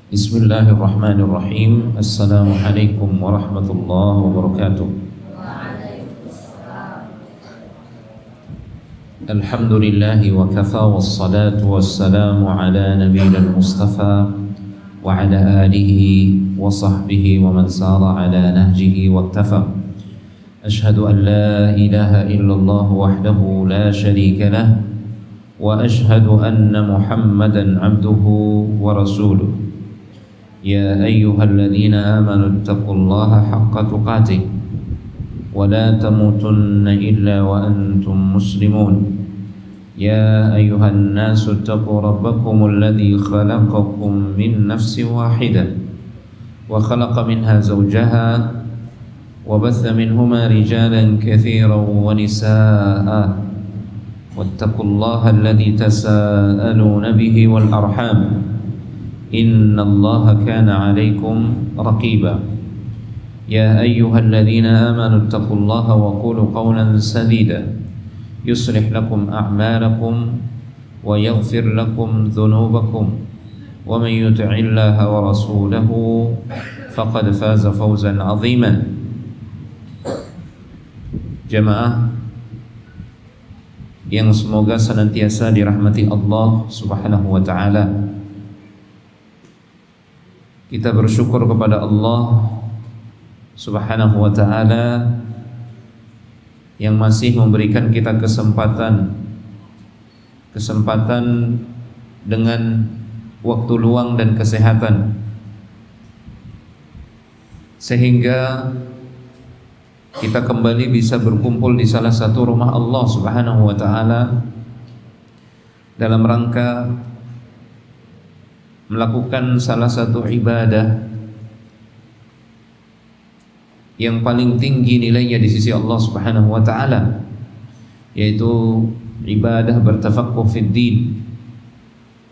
Bismillahirrahmanirrahim. Assalamualaikum warahmatullahi wabarakatuh. Alhamdulillahi wa kafa wassalatu wassalamu ala nabiyil mustafa wa ala alihi wa sahbihi wa man sara ala nahjihi waktafa. Ashhadu an la ilaha illallah wahdahu la sharika lah wa ashhadu anna Muhammadan abduhu wa rasuluh. يا أيها الذين آمنوا اتقوا الله حق تقاته ولا تموتن إلا وأنتم مسلمون يا أيها الناس اتقوا ربكم الذي خلقكم من نفس واحدة وخلق منها زوجها وبث منهما رجالا كثيرا ونساء واتقوا الله الذي تساءلون به والأرحام إن الله كان عليكم رقيبا يا أيها الذين آمنوا اتقوا الله وقولوا قولا سديدا يصلح لكم أعمالكم ويغفر لكم ذنوبكم ومن يطع الله ورسوله فقد فاز فوزا عظيما. Jamaah yang semoga senantiasa dirahmati Allah Subhanahu wa taala. Kita bersyukur kepada Allah Subhanahu wa ta'ala yang masih memberikan kita kesempatan dengan waktu luang dan kesehatan, sehingga kita kembali bisa berkumpul di salah satu rumah Allah Subhanahu wa ta'ala dalam rangka melakukan salah satu ibadah yang paling tinggi nilainya di sisi Allah Subhanahu wa taala, yaitu ibadah bertafaqquh fid din,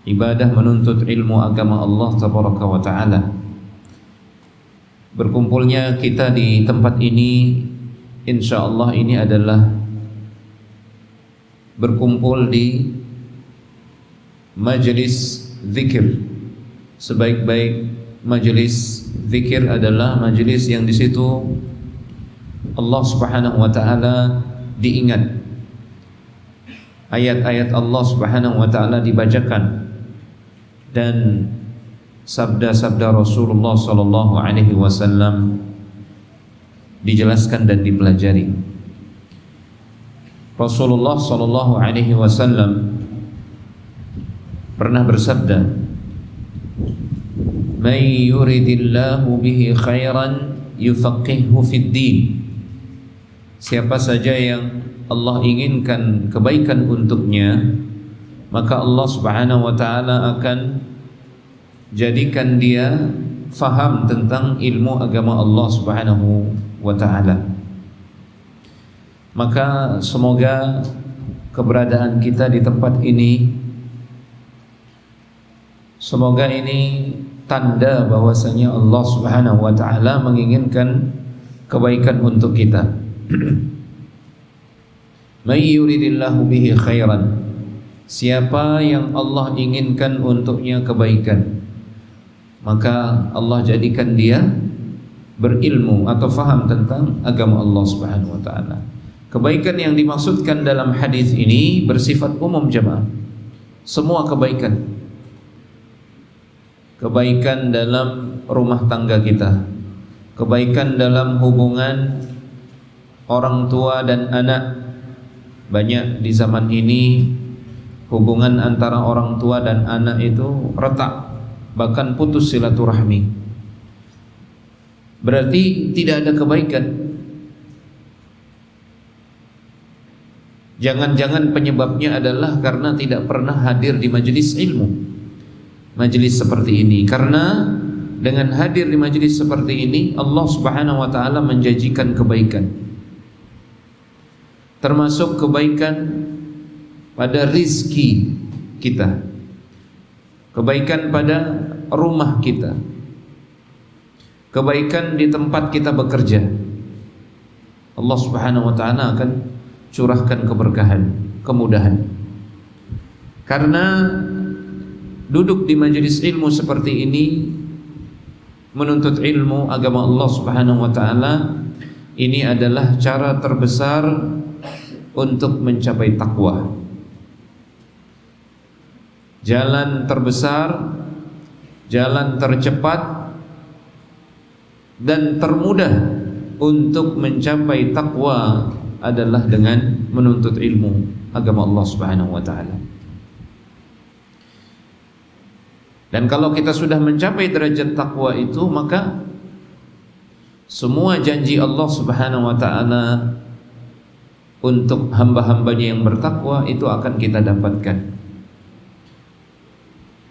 ibadah menuntut ilmu agama Allah tabaraka wa taala. Berkumpulnya kita di tempat ini insyaallah ini adalah berkumpul di majelis zikir. Sebaik-baik majelis zikir adalah majelis yang di situ Allah Subhanahu wa taala diingat, ayat-ayat Allah Subhanahu wa taala dibacakan, dan sabda-sabda Rasulullah sallallahu alaihi wasallam dijelaskan dan dipelajari. Rasulullah sallallahu alaihi wasallam pernah bersabda, "Man yuridillahu bihi khairan yufaqqihhu fid din." Siapa saja yang Allah inginkan kebaikan untuknya, maka Allah Subhanahu wa taala akan jadikan dia faham tentang ilmu agama Allah Subhanahu wa taala. Maka semoga keberadaan kita di tempat ini, semoga ini tanda bahwasanya Allah Subhanahu wa taala menginginkan kebaikan untuk kita. May yuridillahu bihi khairan, siapa yang Allah inginkan untuknya kebaikan, maka Allah jadikan dia berilmu atau faham tentang agama Allah Subhanahu wa taala. Kebaikan yang dimaksudkan dalam hadis ini bersifat umum jemaah. Semua kebaikan. Kebaikan dalam rumah tangga kita, kebaikan dalam hubungan orang tua dan anak. Banyak di zaman ini hubungan antara orang tua dan anak itu retak, bahkan putus silaturahmi. Berarti tidak ada kebaikan. Jangan-jangan penyebabnya adalah karena tidak pernah hadir di majelis ilmu, majelis seperti ini. Karena dengan hadir di majelis seperti ini, Allah Subhanahu wa taala menjanjikan kebaikan, termasuk kebaikan pada rizki kita, kebaikan pada rumah kita, kebaikan di tempat kita bekerja. Allah Subhanahu wa taala akan curahkan keberkahan, kemudahan. Karena duduk di majelis ilmu seperti ini menuntut ilmu agama Allah Subhanahu wa taala ini adalah cara terbesar untuk mencapai takwa. Jalan terbesar, jalan tercepat dan termudah untuk mencapai takwa adalah dengan menuntut ilmu agama Allah Subhanahu wa taala. Dan kalau kita sudah mencapai derajat takwa itu, maka semua janji Allah Subhanahu wa taala untuk hamba-hambanya yang bertakwa itu akan kita dapatkan.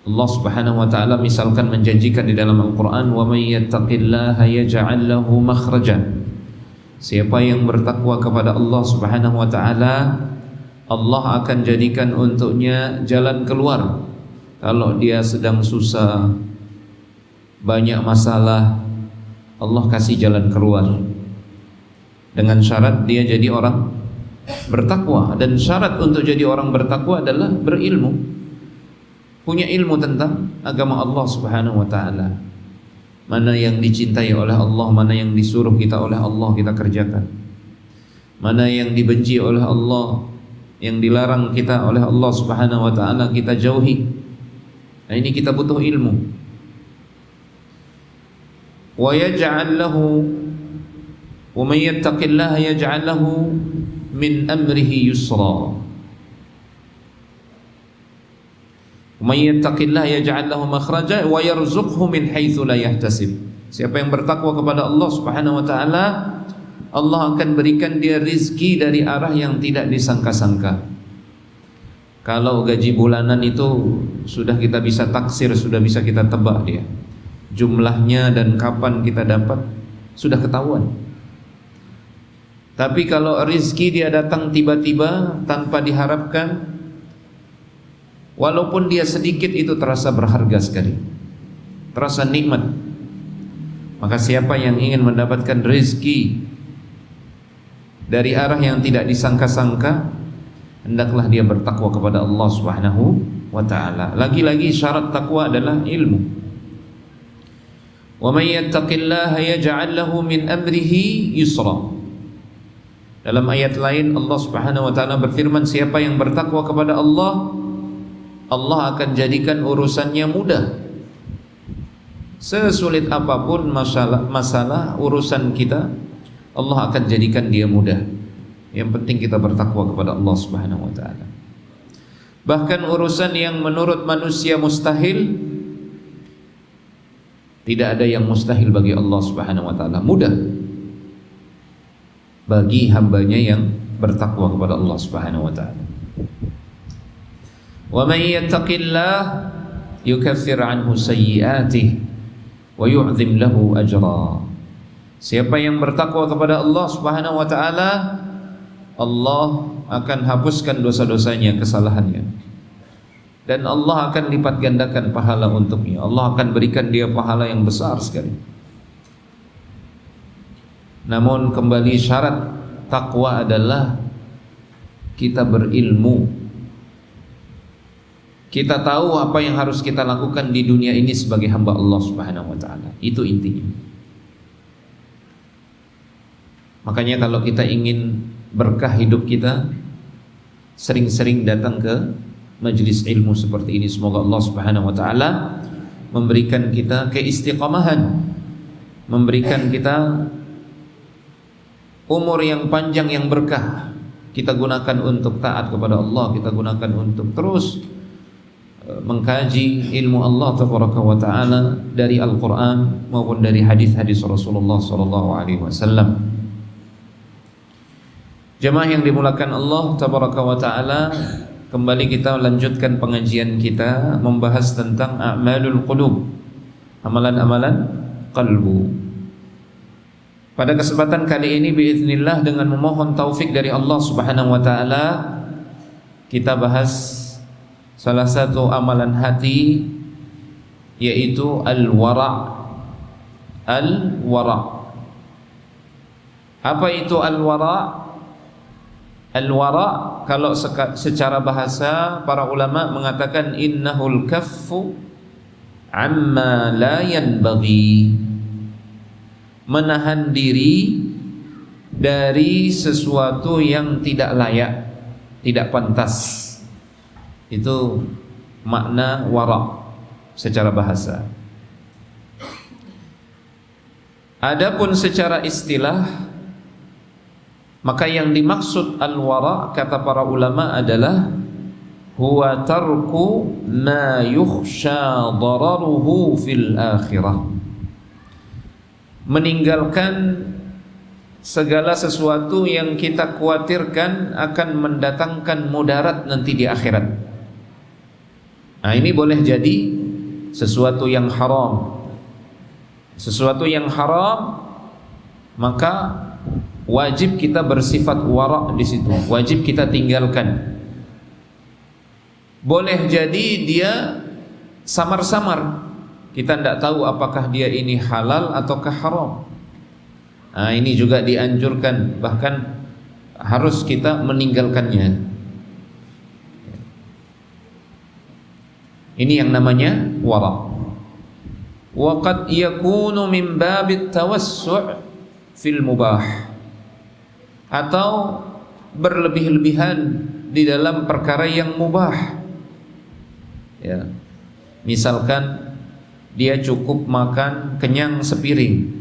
Allah Subhanahu wa taala misalkan menjanjikan di dalam Al-Qur'an, "Wa may yattaqillaha yaj'al lahu makhraja." Siapa yang bertakwa kepada Allah Subhanahu wa taala, Allah akan jadikan untuknya jalan keluar. Kalau dia sedang susah, banyak masalah, Allah kasih jalan keluar. Dengan syarat dia jadi orang bertakwa. Dan syarat untuk jadi orang bertakwa adalah berilmu, punya ilmu tentang agama Allah Subhanahu wa taala. Mana yang dicintai oleh Allah, mana yang disuruh kita oleh Allah kita kerjakan, mana yang dibenci oleh Allah, yang dilarang kita oleh Allah Subhanahu wa taala kita jauhi. Nah, ini kita butuh ilmu. Wa yaj'al lahu, wa may yattaqillaha yaj'al lahu min amrihi yusra. Wa may yattaqillaha yaj'al lahu makhraja wa yarzuqhu min haitsu la yahtasib. Siapa yang bertakwa kepada Allah Subhanahu wa taala, Allah akan berikan dia rizki dari arah yang tidak disangka-sangka. Kalau gaji bulanan itu sudah kita bisa taksir, sudah bisa kita tebak dia jumlahnya dan kapan kita dapat, sudah ketahuan. Tapi kalau rizki dia datang tiba-tiba tanpa diharapkan, walaupun dia sedikit itu terasa berharga sekali, terasa nikmat. Maka siapa yang ingin mendapatkan rizki dari arah yang tidak disangka-sangka, hendaklah dia bertakwa kepada Allah Subhanahu wa taala. Lagi-lagi syarat takwa adalah ilmu. Wa may yattaqillaha yaj'al lahu min amrihi yusra. Dalam ayat lain Allah Subhanahu wa taala berfirman, siapa yang bertakwa kepada Allah, Allah akan jadikan urusannya mudah. Sesulit apapun masalah urusan kita, Allah akan jadikan dia mudah. Yang penting kita bertakwa kepada Allah Subhanahu wa taala. Bahkan urusan yang menurut manusia mustahil, tidak ada yang mustahil bagi Allah Subhanahu wa taala, mudah bagi hambanya yang bertakwa kepada Allah Subhanahu wa taala. Wa may yattaqillah yukaffir anhu sayyi'atihi wa yu'zim lahu ajra. Siapa yang bertakwa kepada Allah Subhanahu wa taala, Allah akan hapuskan dosa-dosanya, kesalahannya, dan Allah akan lipat gandakan pahala untuknya. Allah akan berikan dia pahala yang besar sekali. Namun kembali syarat takwa adalah kita berilmu. Kita tahu apa yang harus kita lakukan di dunia ini sebagai hamba Allah Subhanahu wa taala. Itu intinya. Makanya kalau kita ingin berkah hidup kita, sering-sering datang ke majelis ilmu seperti ini. Semoga Allah Subhanahu wa taala memberikan kita keistiqamahan, memberikan kita umur yang panjang yang berkah. Kita gunakan untuk taat kepada Allah, kita gunakan untuk terus mengkaji ilmu Allah Tabaraka wa taala dari Al-Qur'an maupun dari hadis-hadis Rasulullah sallallahu alaihi wasallam. Jemaah yang dimulakan Allah Tabaraka wa ta'ala, kembali kita lanjutkan pengajian kita membahas tentang a'malul qulub, amalan-amalan qalbu. Pada kesempatan kali ini biiznillah, dengan memohon taufik dari Allah Subhanahu wa ta'ala, kita bahas salah satu amalan hati, yaitu al-wara'. Al-wara'. Apa itu al-wara'? Al-wara' kalau secara bahasa para ulama mengatakan innahul kaffu amma la yanbaghi. menahan diri dari sesuatu yang tidak layak, tidak pantas. Itu makna wara secara bahasa. Adapun secara istilah, maka yang dimaksud al-wara kata para ulama adalah huwa tarku ma yukhsha dararuhu fil akhirah. Meninggalkan segala sesuatu yang kita khawatirkan akan mendatangkan mudarat nanti di akhirat. Nah, ini boleh jadi sesuatu yang haram. Sesuatu yang haram, maka wajib kita bersifat wara di situ. Wajib kita tinggalkan. Boleh jadi dia samar-samar. Kita tidak tahu apakah dia ini halal ataukah haram. Nah, ini juga dianjurkan, bahkan harus kita meninggalkannya. Ini yang namanya wara. Wa qad yakunu min babit tawassu' fil mubah, atau berlebih-lebihan di dalam perkara yang mubah. Ya. Misalkan dia cukup makan kenyang sepiring,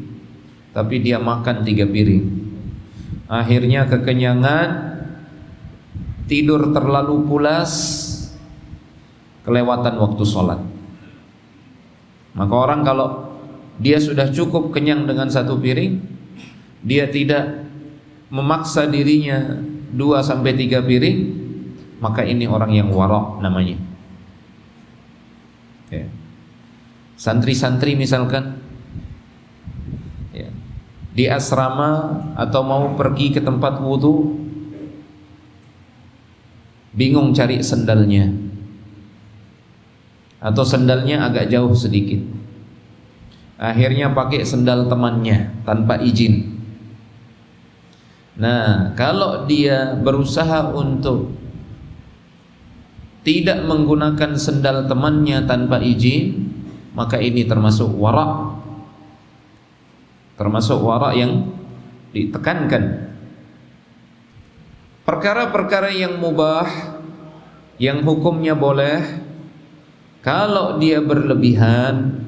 tapi dia makan 3 piring. Akhirnya kekenyangan, tidur terlalu pulas, kelewatan waktu sholat. Maka orang kalau dia sudah cukup kenyang dengan 1 piring, dia tidak memaksa dirinya 2-3 piring, maka ini orang yang wara namanya. Ya. Santri-santri misalkan ya, di asrama atau mau pergi ke tempat wudu, bingung cari sendalnya, atau sendalnya agak jauh sedikit, akhirnya pakai sendal temannya tanpa izin. Nah, kalau dia berusaha untuk tidak menggunakan sendal temannya tanpa izin, maka ini termasuk wara. Termasuk wara yang ditekankan. Perkara-perkara yang mubah, yang hukumnya boleh, kalau dia berlebihan,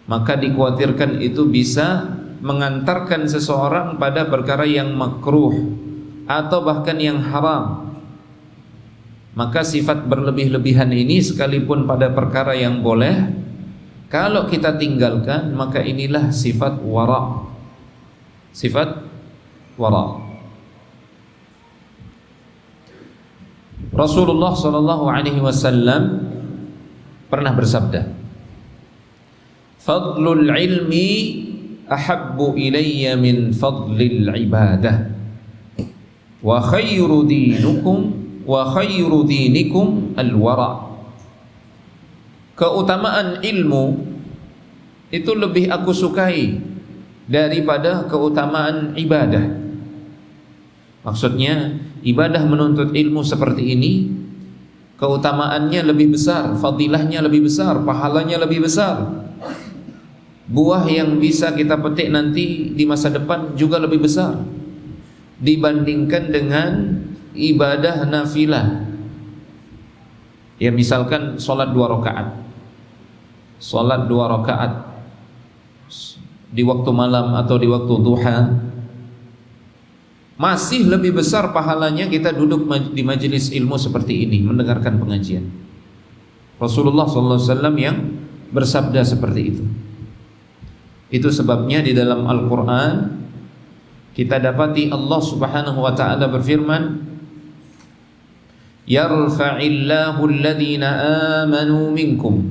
maka dikhawatirkan itu bisa mengantarkan seseorang pada perkara yang makruh atau bahkan yang haram. Maka sifat berlebih-lebihan ini sekalipun pada perkara yang boleh, kalau kita tinggalkan, maka inilah sifat wara. Sifat wara. Rasulullah SAW pernah bersabda, "Fadlul ilmi ahabbu ilayya min fadlil ibadah, wa khairu dinikum al-wara." Keutamaan ilmu itu lebih aku sukai daripada keutamaan ibadah. Maksudnya, ibadah menuntut ilmu seperti ini, keutamaannya lebih besar, fadilahnya lebih besar, pahalanya lebih besar. Buah yang bisa kita petik nanti di masa depan juga lebih besar dibandingkan dengan ibadah nafilah. Ya, misalkan sholat 2 rakaat. Sholat 2 rakaat di waktu malam atau di waktu duha, masih lebih besar pahalanya kita duduk di majelis ilmu seperti ini, mendengarkan pengajian. Rasulullah SAW yang bersabda seperti itu. Itu sebabnya di dalam Al-Quran kita dapati Allah Subhanahu wa ta'ala berfirman, "Yarfa'illahu alladhina amanu minkum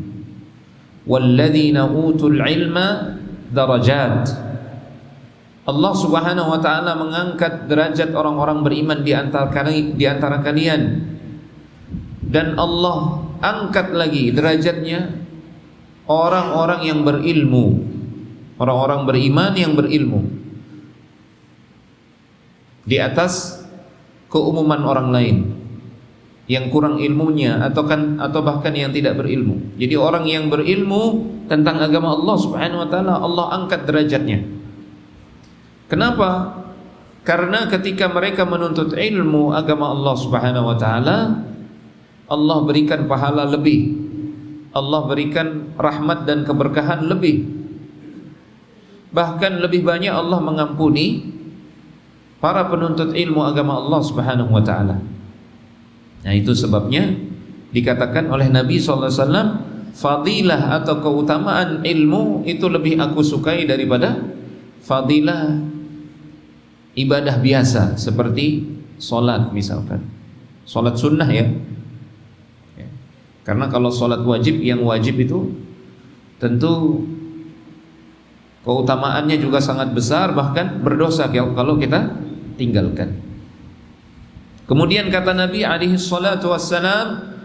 walladhina utul ilma darajat." Allah Subhanahu wa ta'ala mengangkat derajat orang-orang beriman di antara kalian, dan Allah angkat lagi derajatnya orang-orang yang berilmu, orang-orang beriman yang berilmu, di atas keumuman orang lain yang kurang ilmunya atau bahkan yang tidak berilmu. Jadi orang yang berilmu tentang agama Allah Subhanahu wa ta'ala, Allah angkat derajatnya. Kenapa? Karena ketika mereka menuntut ilmu agama Allah Subhanahu wa taala, Allah berikan pahala lebih. Allah berikan rahmat dan keberkahan lebih. Bahkan lebih banyak Allah mengampuni para penuntut ilmu agama Allah Subhanahu wa taala. Nah, itu sebabnya dikatakan oleh Nabi sallallahu alaihi wasallam, fadilah atau keutamaan ilmu itu lebih aku sukai daripada fadilah ibadah biasa seperti solat misalkan, solat sunnah ya. Karena kalau solat wajib, yang wajib itu tentu keutamaannya juga sangat besar, bahkan berdosa kalau kita tinggalkan. Kemudian kata Nabi alaihi salatu wassalam,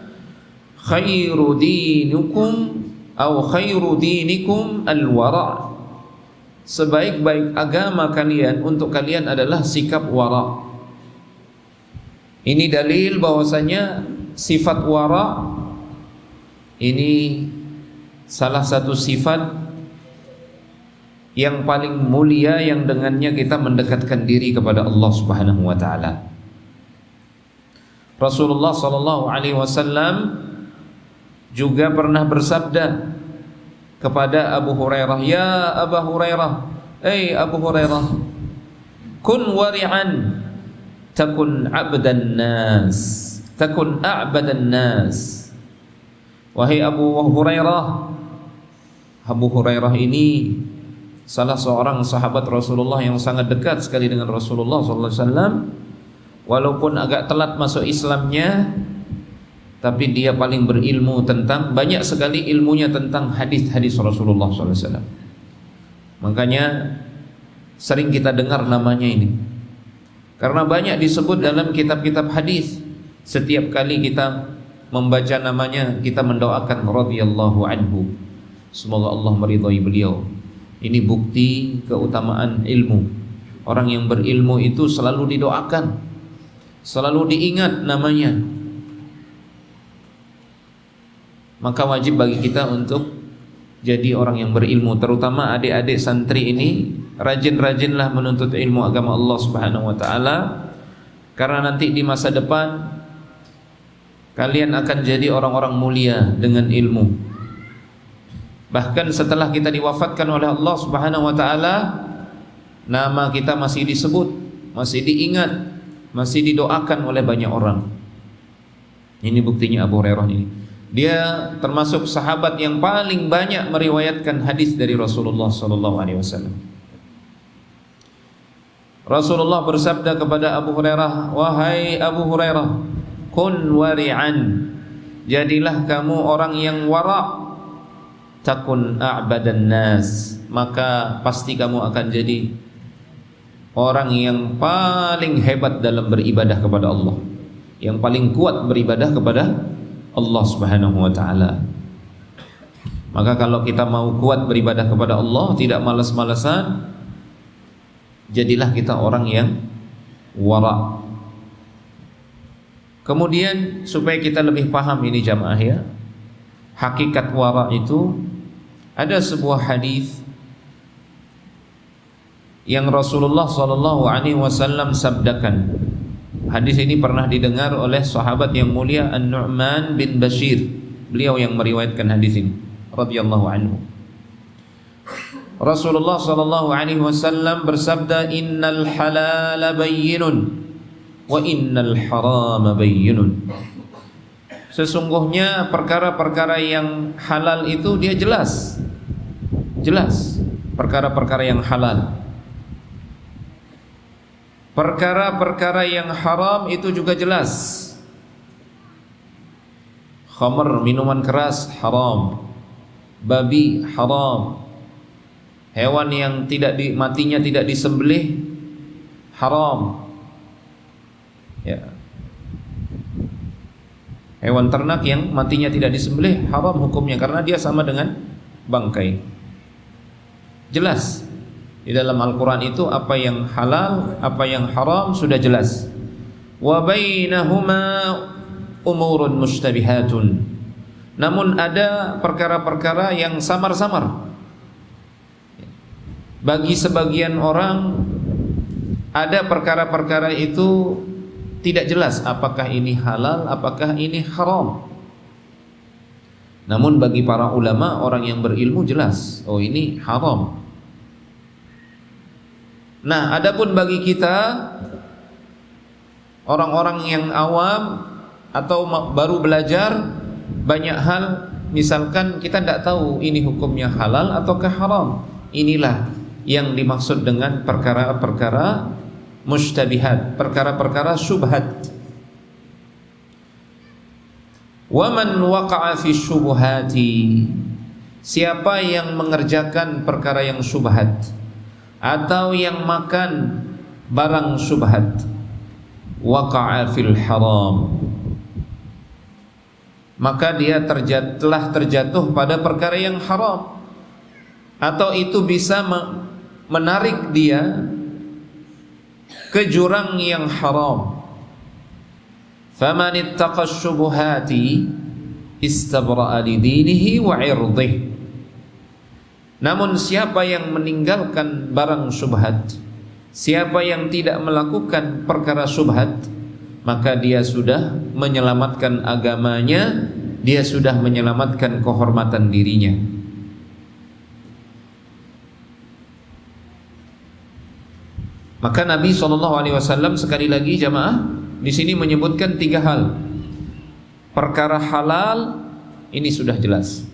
khairu dinukum atau khairu dinikum al-wara'. Sebaik-baik agama kalian untuk kalian adalah sikap wara'. Ini dalil bahwasanya sifat wara' ini salah satu sifat yang paling mulia yang dengannya kita mendekatkan diri kepada Allah Subhanahu wa taala. Rasulullah sallallahu alaihi wasallam juga pernah bersabda kepada Abu Hurairah, "Ya Abu Hurairah, Abu Hurairah, kun wari'an takun 'abdan nas, takun a'badan nas." Wahai Abu Hurairah, Abu Hurairah ini salah seorang sahabat Rasulullah yang sangat dekat sekali dengan Rasulullah sallallahu alaihi wasallam. Walaupun agak telat masuk Islamnya, tapi dia paling berilmu tentang, banyak sekali ilmunya tentang hadis-hadis Rasulullah sallallahu alaihi wasallam. Makanya sering kita dengar namanya ini, karena banyak disebut dalam kitab-kitab hadis. Setiap kali kita membaca namanya, kita mendoakan radhiyallahu anhu, semoga Allah meridhai beliau. Ini bukti keutamaan ilmu. Orang yang berilmu itu selalu didoakan, selalu diingat namanya. Maka wajib bagi kita untuk jadi orang yang berilmu, terutama adik-adik santri ini. Rajin-rajinlah menuntut ilmu agama Allah Subhanahu wa taala, karena nanti di masa depan kalian akan jadi orang-orang mulia dengan ilmu. Bahkan setelah kita diwafatkan oleh Allah Subhanahu wa taala, nama kita masih disebut, masih diingat, masih didoakan oleh banyak orang. Ini buktinya Abu Hurairah ini. Dia termasuk sahabat yang paling banyak meriwayatkan hadis dari Rasulullah sallallahu alaihi wasallam. Rasulullah bersabda kepada Abu Hurairah, "Wahai Abu Hurairah, kun wari'an." Jadilah kamu orang yang wara', takun a'badan nas, maka pasti kamu akan jadi orang yang paling hebat dalam beribadah kepada Allah, yang paling kuat beribadah kepada Allah Subhanahu wa taala. Maka kalau kita mau kuat beribadah kepada Allah, tidak malas-malasan, jadilah kita orang yang wara'. Kemudian supaya kita lebih paham ini jamaah ya, hakikat wara' itu, ada sebuah hadis yang Rasulullah sallallahu alaihi wasallam sabdakan. Hadis ini pernah didengar oleh sahabat yang mulia An-Nu'man bin Bashir. Beliau yang meriwayatkan hadis ini radhiyallahu anhu. Rasulullah sallallahu alaihi wasallam bersabda, "Innal halala bayyinun wa innal harama bayyinun." Sesungguhnya perkara-perkara yang halal itu dia jelas. Jelas perkara-perkara yang halal. Perkara-perkara yang haram itu juga jelas. Khamr, minuman keras, haram. Babi, haram. Hewan yang matinya tidak disembelih, haram. Ya. Hewan ternak yang matinya tidak disembelih, haram hukumnya, karena dia sama dengan bangkai. Jelas di dalam Al-Quran itu apa yang halal, apa yang haram sudah jelas. Wa bainahuma umurun mushtabihatun. Namun ada perkara-perkara yang samar-samar. Bagi sebagian orang ada perkara-perkara itu tidak jelas apakah ini halal, apakah ini haram. Namun bagi para ulama, orang yang berilmu jelas, oh ini haram. Nah, adapun bagi kita orang-orang yang awam atau baru belajar banyak hal, misalkan kita tidak tahu ini hukumnya halal ataukah haram. Inilah yang dimaksud dengan perkara-perkara mustabihat, perkara-perkara syubhat. Wa man waqa'a fi syubhati, siapa yang mengerjakan perkara yang syubhat atau yang makan barang syubhat, waqa'a fil haram, maka dia telah terjatuh pada perkara yang haram, atau itu bisa menarik dia ke jurang yang haram. Faman ittaqa syubuhati istabra'a li dinihi wa 'irdihi. Namun siapa yang meninggalkan barang syubhat, siapa yang tidak melakukan perkara syubhat, maka dia sudah menyelamatkan agamanya, dia sudah menyelamatkan kehormatan dirinya. Maka Nabi SAW sekali lagi jamaah di sini menyebutkan 3 hal. Perkara halal ini sudah jelas.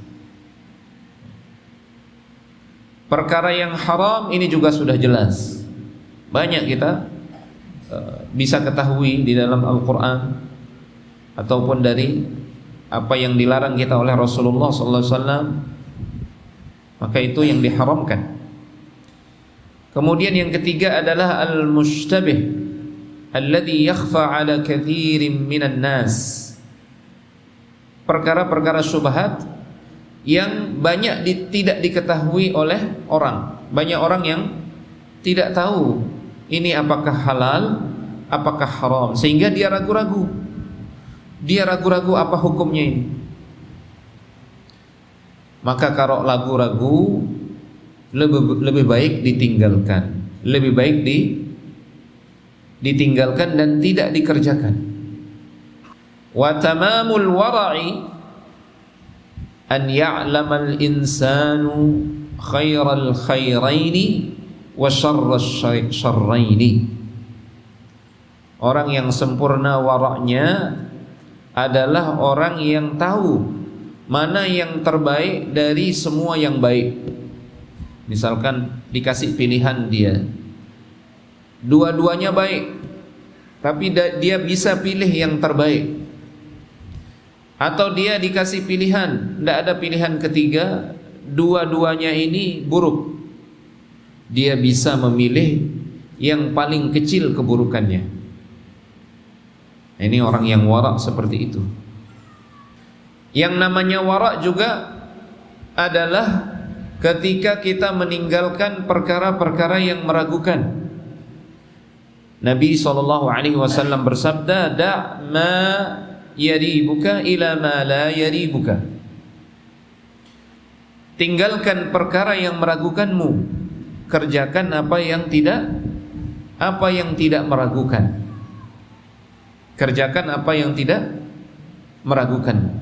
Perkara yang haram ini juga sudah jelas. Banyak kita bisa ketahui di dalam Al-Quran ataupun dari apa yang dilarang kita oleh Rasulullah SAW, maka itu yang diharamkan. Kemudian yang ketiga adalah al-mushtabih alladhi yakhfa ala kathirin minan nas, perkara-perkara syubhat yang banyak tidak diketahui oleh orang. Banyak orang yang tidak tahu ini apakah halal, apakah haram, sehingga dia ragu-ragu. Dia ragu-ragu apa hukumnya ini. Maka kalau ragu-ragu, lebih baik ditinggalkan. Lebih baik ditinggalkan dan tidak dikerjakan. Wa tamamul wara'i an ya'lamal insanu khairal khairaini wa syarras syarraini. Orang yang sempurna waraknya adalah orang yang tahu mana yang terbaik dari semua yang baik. Misalkan dikasih pilihan dia, dua-duanya baik, tapi dia bisa pilih yang terbaik. Atau dia dikasih pilihan, tidak ada pilihan ketiga, dua-duanya ini buruk, dia bisa memilih yang paling kecil keburukannya. Ini orang yang warak seperti itu. Yang namanya warak juga adalah ketika kita meninggalkan perkara-perkara yang meragukan. Nabi SAW bersabda, "Da' ma yaribuka ila ma la yaribuka." Tinggalkan perkara yang meragukanmu, kerjakan apa yang tidak meragukan. Kerjakan apa yang tidak meragukan.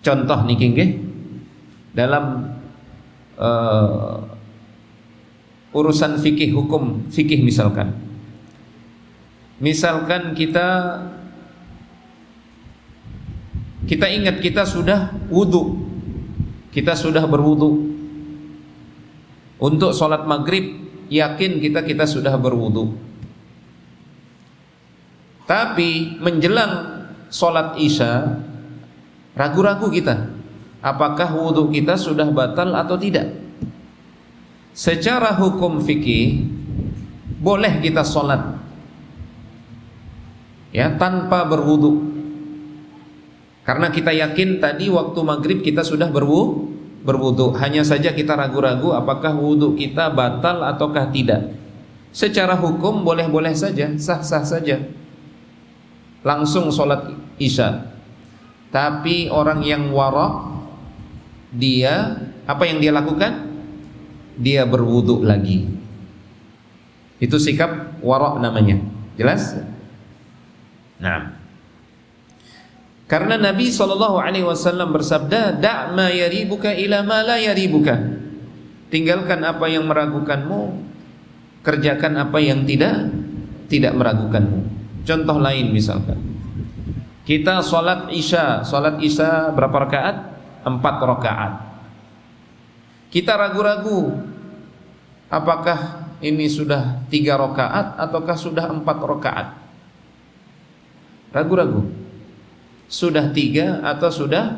Contoh niki nggih, dalam urusan fikih, hukum fikih misalkan kita ingat kita sudah wudu, kita sudah berwudu untuk sholat maghrib, yakin kita sudah berwudu. Tapi menjelang sholat isya ragu-ragu kita, apakah wudu kita sudah batal atau tidak. Secara hukum fikih boleh kita sholat ya tanpa berwudu, karena kita yakin tadi waktu maghrib kita sudah berwudu. Hanya saja kita ragu-ragu apakah wudu kita batal ataukah tidak. Secara hukum boleh-boleh saja, sah-sah saja, langsung sholat isya. Tapi orang yang warak, dia apa yang dia lakukan? Dia berwudu lagi. Itu sikap wara' namanya. Jelas? Nah, karena Nabi SAW bersabda, "Da' ma yaribuka ila ma la yaribuka." Tinggalkan apa yang meragukanmu, kerjakan apa yang tidak meragukanmu. Contoh lain misalkan, kita sholat isya berapa rakaat? 4 rakaat. Kita ragu-ragu, apakah ini sudah 3 rakaat ataukah sudah 4 rakaat? Ragu-ragu, sudah 3 atau sudah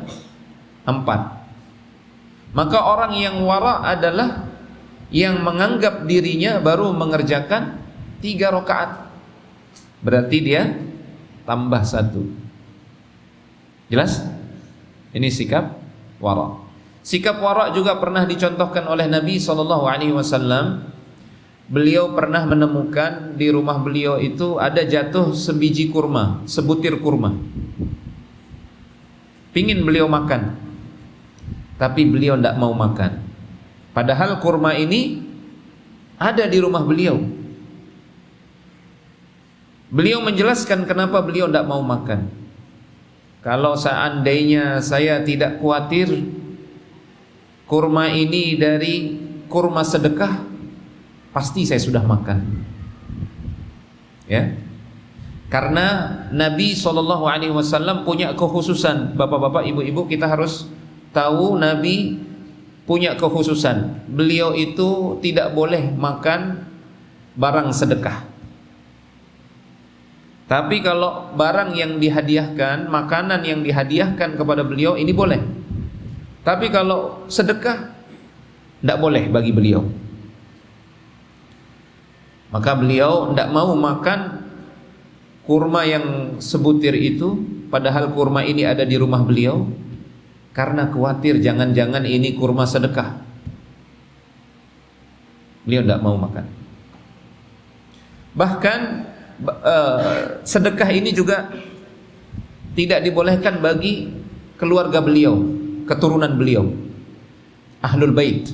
4? Maka orang yang wara adalah yang menganggap dirinya baru mengerjakan 3 rakaat. Berarti dia tambah 1. Jelas? Ini sikap wara. Sikap wara juga pernah dicontohkan oleh Nabi SAW. Beliau pernah menemukan di rumah beliau itu ada jatuh sebiji kurma, sebutir kurma. Pingin beliau makan, tapi beliau tidak mau makan. Padahal kurma ini ada di rumah beliau. Beliau menjelaskan kenapa beliau tidak mau makan. Kalau seandainya saya tidak khawatir kurma ini dari kurma sedekah, pasti saya sudah makan. Ya. Karena Nabi SAW punya kekhususan. Bapak-bapak, ibu-ibu, kita harus tahu Nabi punya kekhususan. Beliau itu tidak boleh makan barang sedekah. Tapi kalau barang yang dihadiahkan, makanan yang dihadiahkan kepada beliau, ini boleh. Tapi kalau sedekah, tidak boleh bagi beliau. Maka beliau tidak mau makan kurma yang sebutir itu, padahal kurma ini ada di rumah beliau, karena khawatir jangan-jangan ini kurma sedekah. Beliau tidak mau makan. Bahkan sedekah ini juga tidak dibolehkan bagi keluarga beliau, keturunan beliau, Ahlul Bait.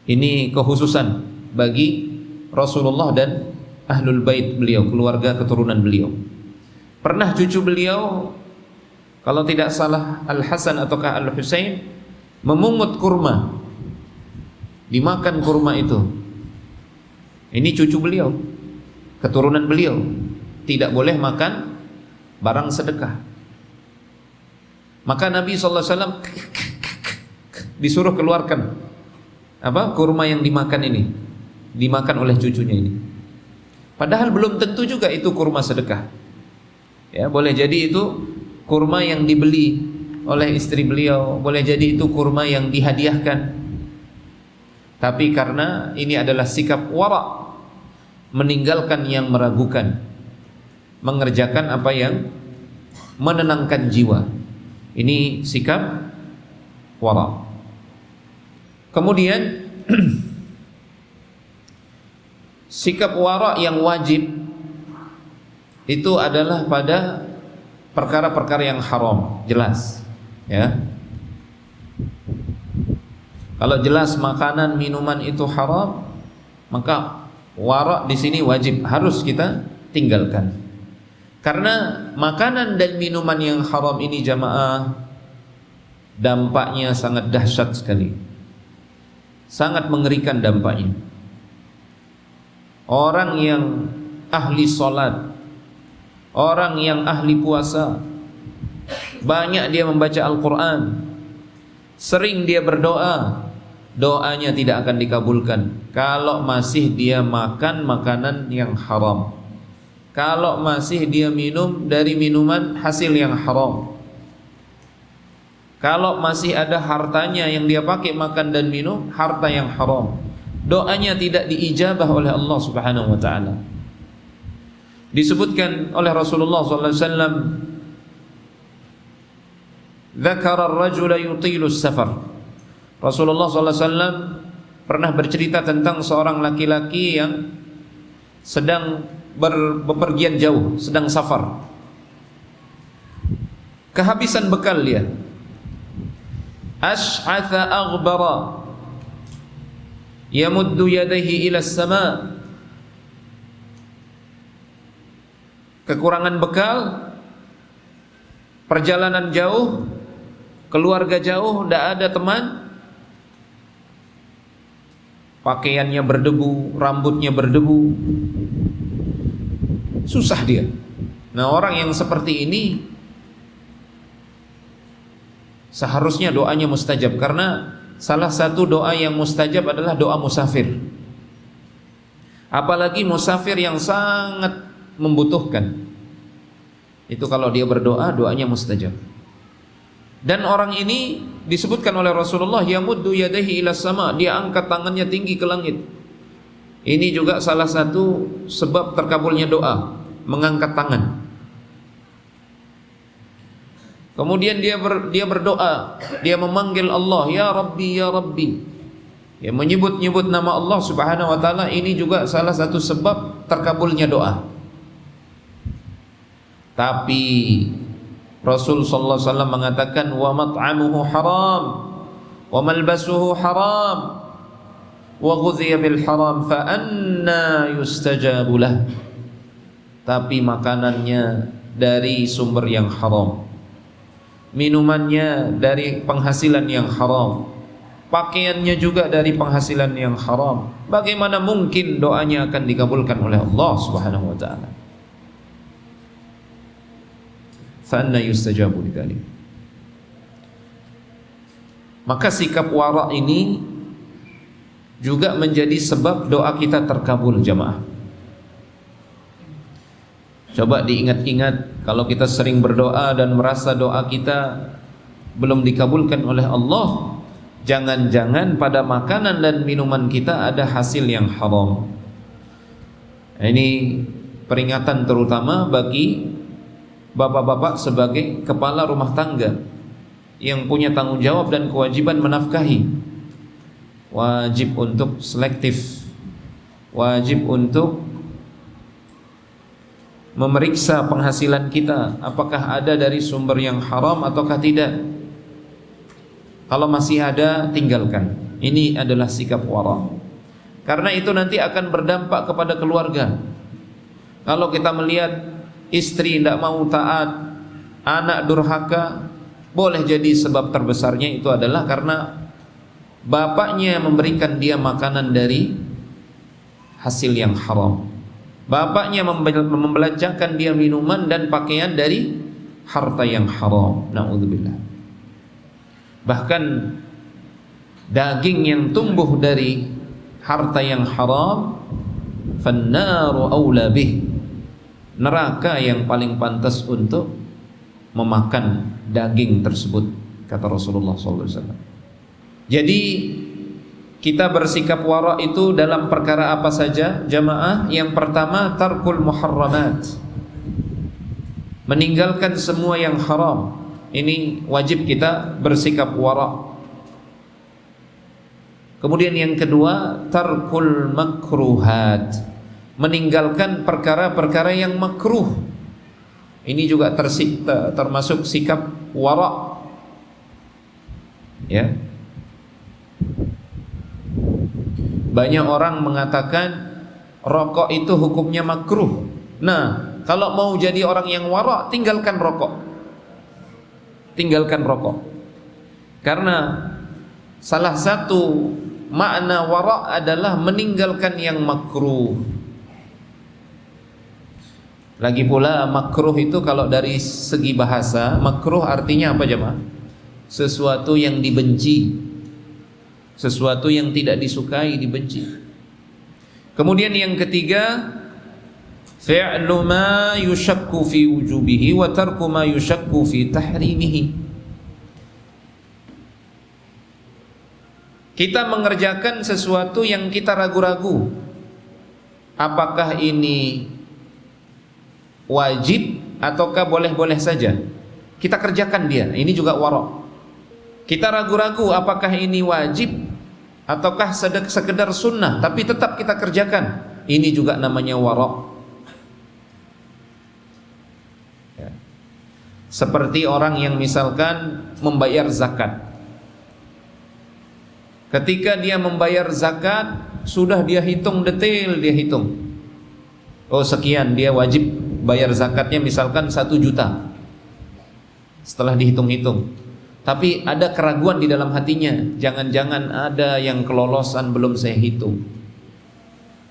Ini kekhususan bagi Rasulullah dan Ahlul Bait beliau, keluarga keturunan beliau. Pernah cucu beliau, kalau tidak salah Al-Hasan ataukah Al-Husain, memungut kurma, dimakan kurma itu. Ini cucu beliau, keturunan beliau, tidak boleh makan barang sedekah. Maka Nabi SAW disuruh keluarkan kurma yang dimakan ini, dimakan oleh cucunya ini. Padahal belum tentu juga itu kurma sedekah. Ya, boleh jadi itu kurma yang dibeli oleh istri beliau, boleh jadi itu kurma yang dihadiahkan. Tapi karena ini adalah sikap wara', meninggalkan yang meragukan, mengerjakan apa yang menenangkan jiwa. Ini sikap wara'. Kemudian sikap wara' yang wajib itu adalah pada perkara-perkara yang haram, jelas, ya. Kalau jelas makanan, minuman itu haram, maka wara' di sini wajib, harus kita tinggalkan. Karena makanan dan minuman yang haram ini, jamaah, dampaknya sangat dahsyat sekali, sangat mengerikan dampaknya. Orang yang ahli salat, orang yang ahli puasa, banyak dia membaca Al-Quran, sering dia berdoa, doanya tidak akan dikabulkan kalau masih dia makan makanan yang haram, kalau masih dia minum dari minuman hasil yang haram, kalau masih ada hartanya yang dia pakai makan dan minum harta yang haram, doanya tidak diijabah oleh Allah Subhanahu wa taala. Disebutkan oleh Rasulullah sallallahu alaihi wasallam, "Dzakara ar-rajula yutilu as-safar." Rasulullah sallallahu alaihi wasallam pernah bercerita tentang seorang laki-laki yang sedang bepergian jauh, sedang safar. Kehabisan bekal dia. Ash'atha aghbara, yamuddu yadayhi ila as-sama', kekurangan bekal, perjalanan jauh, keluarga jauh, tidak ada teman, pakaiannya berdebu, rambutnya berdebu, susah dia. Nah, orang yang seperti ini seharusnya doanya mustajab, karena salah satu doa yang mustajab adalah doa musafir. Apalagi musafir yang sangat membutuhkan. Itu kalau dia berdoa, doanya mustajab. Dan orang ini disebutkan oleh Rasulullah, yamuddu yadayhi ila sama, dia angkat tangannya tinggi ke langit. Ini juga salah satu sebab terkabulnya doa, mengangkat tangan. Kemudian dia berdoa, dia memanggil Allah, ya Rabbi, ya Rabbi. Ya, menyebut-nyebut nama Allah Subhanahu wa taala, ini juga salah satu sebab terkabulnya doa. Tapi Rasul sallallahu alaihi wasallam mengatakan, wa mat'amuhu haram, wa malbasuhu haram, wa ghudhiya bil haram, fa anna yustajabu lah. Tapi makanannya dari sumber yang haram, minumannya dari penghasilan yang haram, pakaiannya juga dari penghasilan yang haram. Bagaimana mungkin doanya akan dikabulkan oleh Allah Subhanahu wa taala? Fa anna yustajabu lidzalik. Maka sikap wara' ini juga menjadi sebab doa kita terkabul, jamaah. Coba diingat-ingat, kalau kita sering berdoa dan merasa doa kita belum dikabulkan oleh Allah, jangan-jangan pada makanan dan minuman kita ada hasil yang haram. Ini peringatan terutama bagi bapak-bapak sebagai kepala rumah tangga yang punya tanggung jawab dan kewajiban menafkahi. Wajib untuk selektif, wajib untuk memeriksa penghasilan kita, apakah ada dari sumber yang haram ataukah tidak. Kalau masih ada, tinggalkan. Ini adalah sikap wara'. Karena itu nanti akan berdampak kepada keluarga. Kalau kita melihat istri tidak mau taat, anak durhaka, boleh jadi sebab terbesarnya itu adalah karena bapaknya memberikan dia makanan dari hasil yang haram. Bapaknya membelanjakan dia minuman dan pakaian dari harta yang haram. Na'udzubillah. Bahkan daging yang tumbuh dari harta yang haram, fannaru aula bih, neraka yang paling pantas untuk memakan daging tersebut, kata Rasulullah SAW. Jadi kita bersikap wara' itu dalam perkara apa saja, jamaah? Yang pertama, tarkul muharramat, meninggalkan semua yang haram. Ini wajib kita bersikap wara'. Kemudian yang kedua, tarkul makruhat, meninggalkan perkara-perkara yang makruh. Ini juga termasuk sikap wara'. Ya. Banyak orang mengatakan rokok itu hukumnya makruh. Nah, kalau mau jadi orang yang wara', tinggalkan rokok. Tinggalkan rokok. Karena salah satu makna wara' adalah meninggalkan yang makruh. Lagi pula makruh itu kalau dari segi bahasa, makruh artinya apa, jemaah? Sesuatu yang dibenci, sesuatu yang tidak disukai, dibenci. Kemudian yang ketiga, fi'lu ma yushakku fi wujubihi wa tarku ma yushakku fi tahrimihi. Kita mengerjakan sesuatu yang kita ragu-ragu, apakah ini wajib ataukah boleh-boleh saja, kita kerjakan dia. Ini juga wara'. Kita ragu-ragu apakah ini wajib ataukah sekedar sunnah, tapi tetap kita kerjakan. Ini juga namanya wara'. Ya. Seperti orang yang misalkan membayar zakat. Ketika dia membayar zakat, sudah dia hitung detail, dia hitung. Oh, sekian dia wajib bayar zakatnya misalkan 1 juta setelah dihitung-hitung, tapi ada keraguan di dalam hatinya, jangan-jangan ada yang kelolosan belum saya hitung,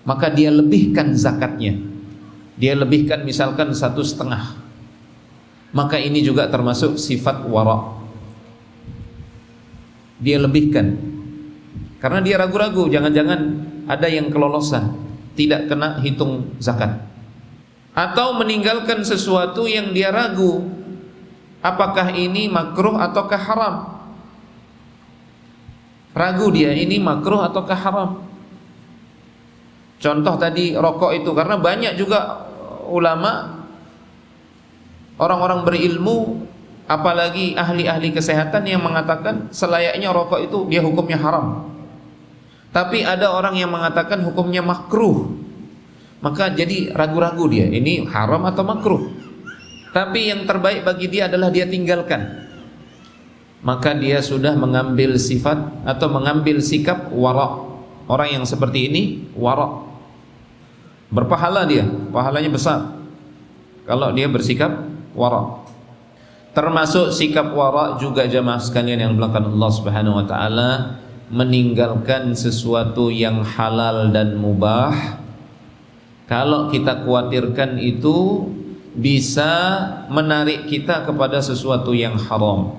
maka dia lebihkan zakatnya, dia lebihkan misalkan 1,5, maka ini juga termasuk sifat wara. Dia lebihkan karena dia ragu-ragu, jangan-jangan ada yang kelolosan, tidak kena hitung zakat. Atau meninggalkan sesuatu yang dia ragu, apakah ini makruh ataukah haram? Ragu dia, ini makruh ataukah haram? Contoh tadi rokok itu, karena banyak juga ulama, orang-orang berilmu, apalagi ahli-ahli kesehatan yang mengatakan selayaknya rokok itu dia hukumnya haram. Tapi ada orang yang mengatakan hukumnya makruh. Maka jadi ragu-ragu dia, ini haram atau makruh. Tapi yang terbaik bagi dia adalah dia tinggalkan. Maka dia sudah mengambil sifat atau mengambil sikap wara. Orang yang seperti ini wara, berpahala dia, pahalanya besar kalau dia bersikap wara. Termasuk sikap wara juga jamaah sekalian yang dimuliakan Allah Subhanahu wa taala, meninggalkan sesuatu yang halal dan mubah kalau kita khawatirkan itu bisa menarik kita kepada sesuatu yang haram.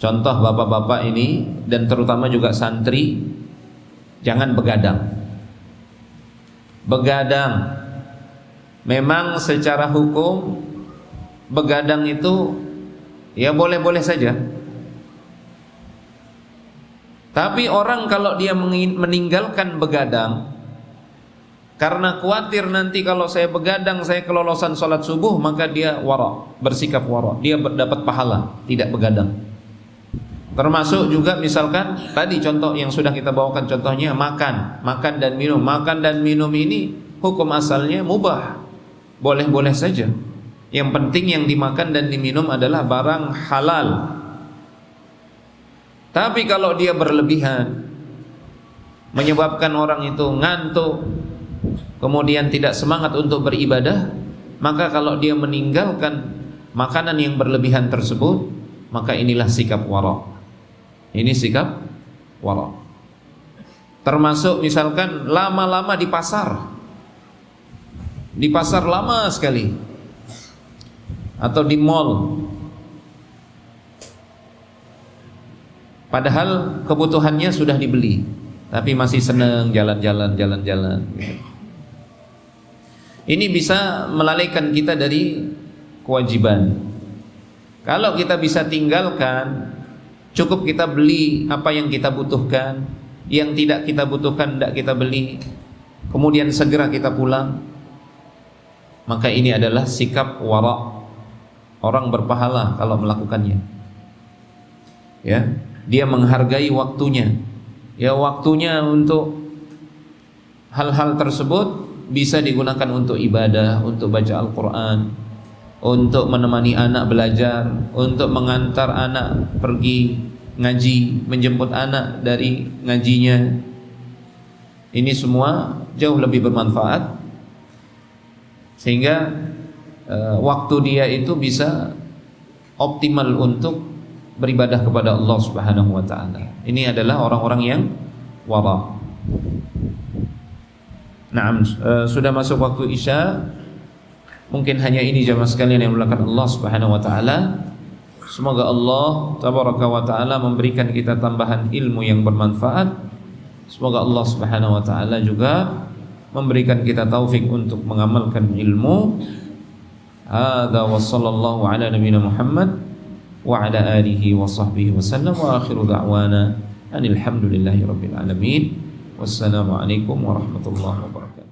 Contoh bapak-bapak ini dan terutama juga santri, jangan begadang. Begadang memang secara hukum begadang itu ya boleh-boleh saja. Tapi orang kalau dia meninggalkan begadang karena khawatir nanti kalau saya begadang saya kelolosan sholat subuh, maka dia wara, bersikap wara, dia dapat pahala tidak begadang. Termasuk juga misalkan tadi contoh yang sudah kita bawakan, contohnya makan dan minum. Makan dan minum ini hukum asalnya mubah, boleh-boleh saja. Yang penting yang dimakan dan diminum adalah barang halal. Tapi kalau dia berlebihan, menyebabkan orang itu ngantuk, kemudian tidak semangat untuk beribadah, maka kalau dia meninggalkan makanan yang berlebihan tersebut, maka inilah sikap wara. Ini sikap wara. Termasuk misalkan lama-lama di pasar lama sekali, atau di mall, padahal kebutuhannya sudah dibeli, tapi masih senang jalan-jalan. Ini bisa melalaikan kita dari kewajiban. Kalau kita bisa tinggalkan, cukup kita beli apa yang kita butuhkan, yang tidak kita butuhkan tidak kita beli, kemudian segera kita pulang, maka ini adalah sikap wara. Orang berpahala kalau melakukannya. Ya, dia menghargai waktunya. Ya, waktunya untuk hal-hal tersebut bisa digunakan untuk ibadah, untuk baca Al-Quran, untuk menemani anak belajar, untuk mengantar anak pergi ngaji, menjemput anak dari ngajinya. Ini semua jauh lebih bermanfaat, sehingga waktu dia itu bisa optimal untuk beribadah kepada Allah Subhanahu wa taala. Ini adalah orang-orang yang wara. Naam, sudah masuk waktu Isya. Mungkin hanya ini jamaah sekalian yang dimuliakan Allah Subhanahu wa taala. Semoga Allah tabaraka wa taala memberikan kita tambahan ilmu yang bermanfaat. Semoga Allah Subhanahu wa taala juga memberikan kita taufik untuk mengamalkan ilmu. Hadza wa sallallahu ala nabiyyina Muhammad wa ala alihi wa sahbihi wasallam, wa akhiru da'wana anil hamdulillahi rabbil alamin. Wassalamu alaikum warahmatullahi wabarakatuh.